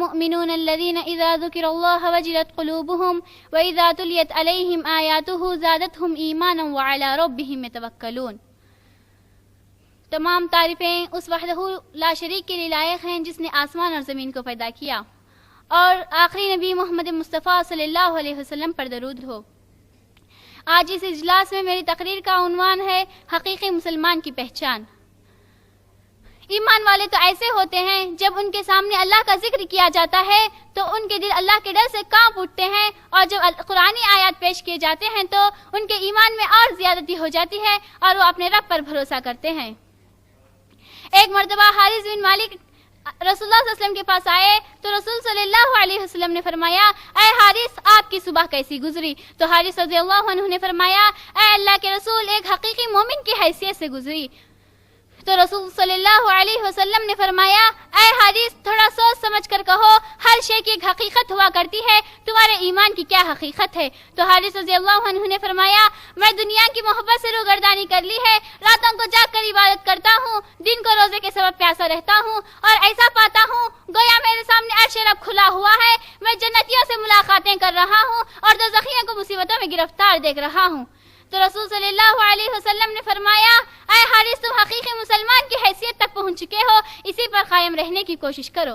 المؤمنون الذين إذا ذكر الله وجلت قلوبهم وإذا تليت عليهم آياته زادتهم إيمانا وعلى ربهم يتوكلون۔ تمام تعریفیں اس وحدہ لا شریک کے لیے لائق ہیں جس نے آسمان اور زمین کو پیدا کیا، اور آخری نبی محمد مصطفیٰ صلی اللہ علیہ وسلم پر درود ہو۔ آج اس اجلاس میں میری تقریر کا عنوان ہے حقیقی مسلمان کی پہچان۔ ایمان والے تو ایسے ہوتے ہیں جب ان کے سامنے اللہ کا ذکر کیا جاتا ہے تو ان کے دل اللہ کے ڈر سے کانپ اٹھتے ہیں، اور جب قرآنی آیات پیش کیے جاتے ہیں تو ان کے ایمان میں اور زیادتی ہو جاتی ہے اور وہ اپنے رب پر بھروسہ کرتے ہیں۔ ایک مرتبہ حارث بن مالک رسول اللہ صلی اللہ علیہ وسلم کے پاس آئے تو رسول صلی اللہ علیہ وسلم نے فرمایا، اے حارث آپ کی صبح کیسی گزری؟ تو حارث رضی اللہ عنہ نے فرمایا، اے اللہ کے رسول ایک حقیقی مومن کی حیثیت سے گزری۔ تو رسول صلی اللہ علیہ وسلم نے فرمایا، اے حارث تھوڑا سوچ سمجھ کر کہو، ہر شے کی ایک حقیقت ہوا کرتی ہے، تمہارے ایمان کی کیا حقیقت ہے؟ تو حارث رضی اللہ عنہ نے فرمایا، میں دنیا کی محبت سے روگردانی کر لی ہے، راتوں کو جاگ کر عبادت کرتا ہوں، دن کو روزے کے سبب پیاسا رہتا ہوں، اور ایسا پاتا ہوں گویا میرے سامنے عرش رب کھلا ہوا ہے، میں جنتیوں سے ملاقاتیں کر رہا ہوں اور دوزخیوں کو مصیبتوں میں گرفتار دیکھ رہا ہوں۔ تو رسول صلی اللہ علیہ وسلم نے فرمایا، اے حارث تم حقیقی مسلمان کی حیثیت تک پہنچ چکے ہو، اسی پر قائم رہنے کی کوشش کرو۔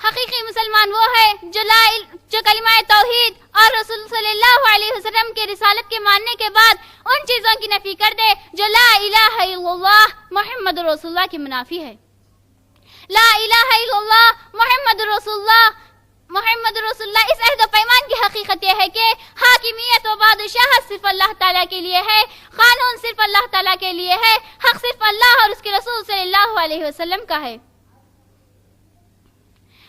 حقیقی مسلمان وہ ہے جو کلمہ توحید اور رسول صلی اللہ علیہ وسلم کے رسالت کے ماننے کے بعد ان چیزوں کی نفی کر دے جو لا الہ الا اللہ محمد رسول اللہ کی منافی ہے۔ لا الہ الا اللہ محمد رسول اللہ اس عہد و پیمان کی حقیقت یہ ہے کہ حاکمیت و بادشاہت صرف اللہ تعالیٰ کے لیے ہے، قانون صرف اللہ تعالیٰ کے لیے ہے، حق صرف اللہ اور اس کے رسول صلی اللہ علیہ وسلم کا ہے۔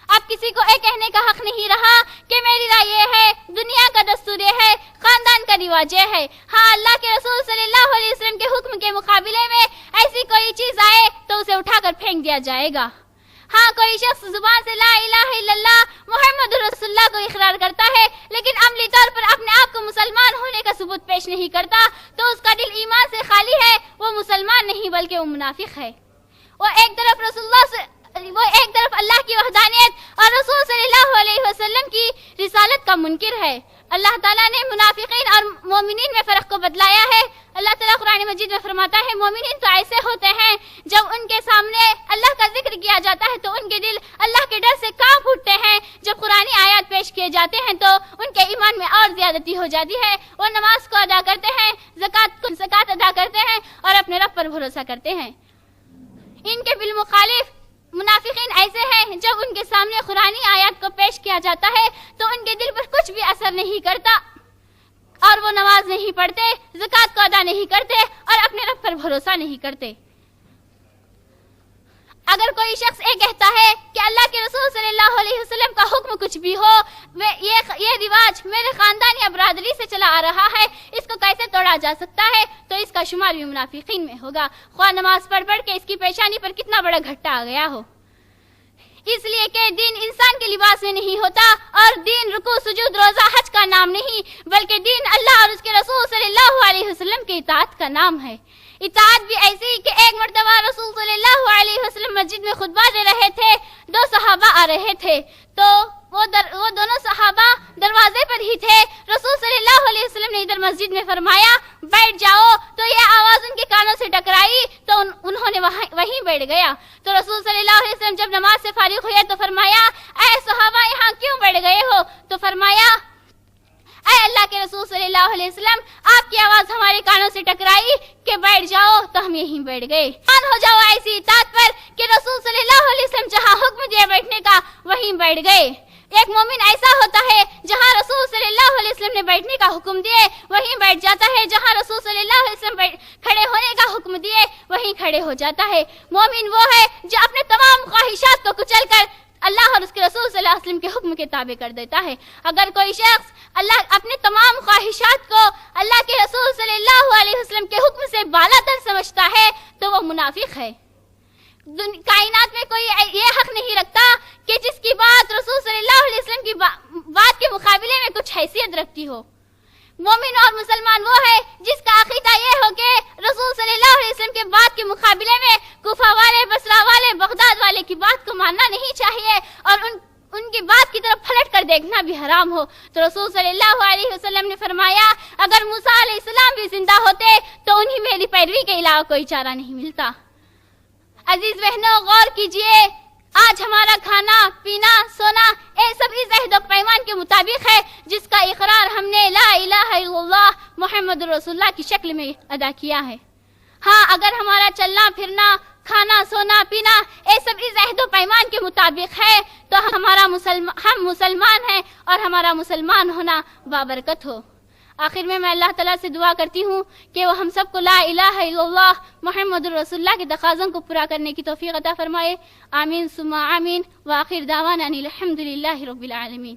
اب کسی کو یہ کہنے کا حق نہیں رہا کہ میری رائے یہ ہے، دنیا کا دستور یہ ہے، خاندان کا رواج یہ ہے۔ ہاں اللہ کے رسول صلی اللہ علیہ وسلم کے حکم کے مقابلے میں ایسی کوئی چیز آئے تو اسے اٹھا کر پھینک دیا جائے گا۔ ہاں کوئی شخص زبان سے لا الہ الا اللہ محمد رسول اللہ کو اقرار کرتا ہے لیکن عملی طور پر اپنے آپ کو مسلمان ہونے کا ثبوت پیش نہیں کرتا تو اس کا دل ایمان سے خالی ہے، وہ مسلمان نہیں بلکہ وہ منافق ہے۔ وہ ایک طرف اللہ کی وحدانیت اور رسول صلی اللہ علیہ وسلم کی رسالت کا منکر ہے۔ اللہ تعالیٰ نے منافقین اور مومنین میں فرق کو بتلایا ہے۔ اللہ تعالیٰ قرآن مجید میں فرماتا ہے، مومنین تو ایسے ہوتے ہیں جب ان کے سامنے اللہ کا ذکر کیا جاتا ہے تو ان کے دل اللہ کے ڈر سے کانپ اٹھتے ہیں، جب قرآنی آیات پیش کیے جاتے ہیں تو ان کے ایمان میں اور زیادتی ہو جاتی ہے، وہ نماز کو ادا کرتے ہیں، زکوٰۃ ادا کرتے ہیں اور اپنے رب پر بھروسہ کرتے ہیں۔ ان کے بالمخالف منافقین ایسے ہیں جب ان کے سامنے قرآنی آیات کو پیش کیا جاتا ہے تو ان کے دل پر کچھ بھی اثر نہیں کرتا اور وہ نماز نہیں پڑھتے، زکوٰۃ کو ادا نہیں کرتے اور اپنے رب پر بھروسہ نہیں کرتے۔ اگر کوئی شخص یہ کہتا ہے کہ اللہ کے رسول صلی اللہ علیہ وسلم کا حکم کچھ بھی ہو، یہ رواج میرے خاندان یا برادری سے چلا آ رہا ہے، اس کو کیسے توڑا جا سکتا ہے، تو اس کا شمار بھی منافقین میں ہوگا، خواہ نماز پڑھ کے اس کی پیشانی پر کتنا بڑا گھٹا آ گیا ہو۔ اس لیے کہ دین انسان کے لباس میں نہیں ہوتا، اور دین رکوع سجود روزہ حج کا نام نہیں، بلکہ دین اللہ اور اس کے رسول صلی اللہ علیہ وسلم کی اطاعت کا نام ہے۔ اطاعت بھی ایسی کہ ایک مرتبہ رسول صلی اللہ علیہ وسلم مسجد میں خطبہ دے رہے تھے، دو صحابہ آ رہے تھے تو وہ دونوں صحابہ دروازے پر ہی تھے۔ رسول صلی اللہ علیہ وسلم نے ادھر مسجد میں فرمایا بیٹھ جاؤ، تو یہ آواز ان کے کانوں سے ٹکرائی تو انہوں نے وہیں بیٹھ گیا۔ تو رسول صلی اللہ علیہ وسلم جب نماز سے فارغ ہوئے تو فرمایا، اے صحابہ یہاں کیوں بیٹھ گئے ہو؟ تو فرمایا، اے اللہ کے رسول صلی اللہ علیہ وسلم آپ کی آواز ہمارے کانوں سے ٹکرائی کہ بیٹھ جاؤ تو ہم یہیں بیٹھ گئے۔ مان ہو جاؤ ایسی اطاعت پر کہ رسول صلی اللہ علیہ وسلم جہاں حکم دیا بیٹھنے کا وہیں بیٹھ گئے۔ ایک مومن ایسا ہوتا ہے جہاں رسول صلی اللہ علیہ وسلم نے بیٹھنے کا حکم دیے وہیں بیٹھ جاتا ہے، جہاں رسول صلی اللہ علیہ وسلم کھڑے ہونے کا حکم دیے وہیں کھڑے ہو جاتا ہے۔ مومن وہ ہے جو اپنے تمام خواہشات کو کچل کر اللہ اور اس کے رسول صلی اللہ علیہ وسلم کے حکم کے تابع کر دیتا ہے۔ اگر کوئی شخص اپنے تمام خواہشات کو اللہ کے رسول صلی اللہ علیہ وسلم کے حکم سے بالا تر سمجھتا ہے تو وہ منافق ہے۔ کائنات میں کوئی یہ حق نہیں رکھتا کہ جس کی بات رسول صلی اللہ علیہ وسلم کی بات کے مقابلے میں کچھ حیثیت رکھتی ہو۔ مومن اور مسلمان وہ ہے جس کا عقیدہ یہ ہو کہ رسول صلی اللہ علیہ وسلم کے بات کے مقابلے میں کوفہ والے، بصرہ والے، بغداد والے کی بات کو ماننا نہیں چاہیے اور دیکھنا بھی حرام ہو۔ تو رسول صلی اللہ علیہ وسلم نے فرمایا اگر موسیٰ علیہ السلام بھی زندہ ہوتے تو انہیں میری پیروی کے علاوہ کوئی چارہ نہیں ملتا۔ عزیز بہنوں، غور کیجئے، آج ہمارا کھانا پینا سونا یہ سب اس عہد و پیمان کے مطابق ہے جس کا اقرار ہم نے لا الہ الا اللہ محمد رسول اللہ کی شکل میں ادا کیا ہے۔ ہاں، اگر ہمارا چلنا پھرنا کھانا سونا پینا یہ سب اس عہد و پیمان کے مطابق ہے تو ہم مسلمان ہیں اور ہمارا مسلمان ہونا بابرکت ہو۔ آخر میں اللہ تعالیٰ سے دعا کرتی ہوں کہ وہ ہم سب کو لا الہ الا اللہ محمد رسول اللہ کے تقاضوں کو پورا کرنے کی توفیق عطا فرمائے۔ آمین ثم آمین، وآخر دعوانا ان الحمد للہ رب العالمین۔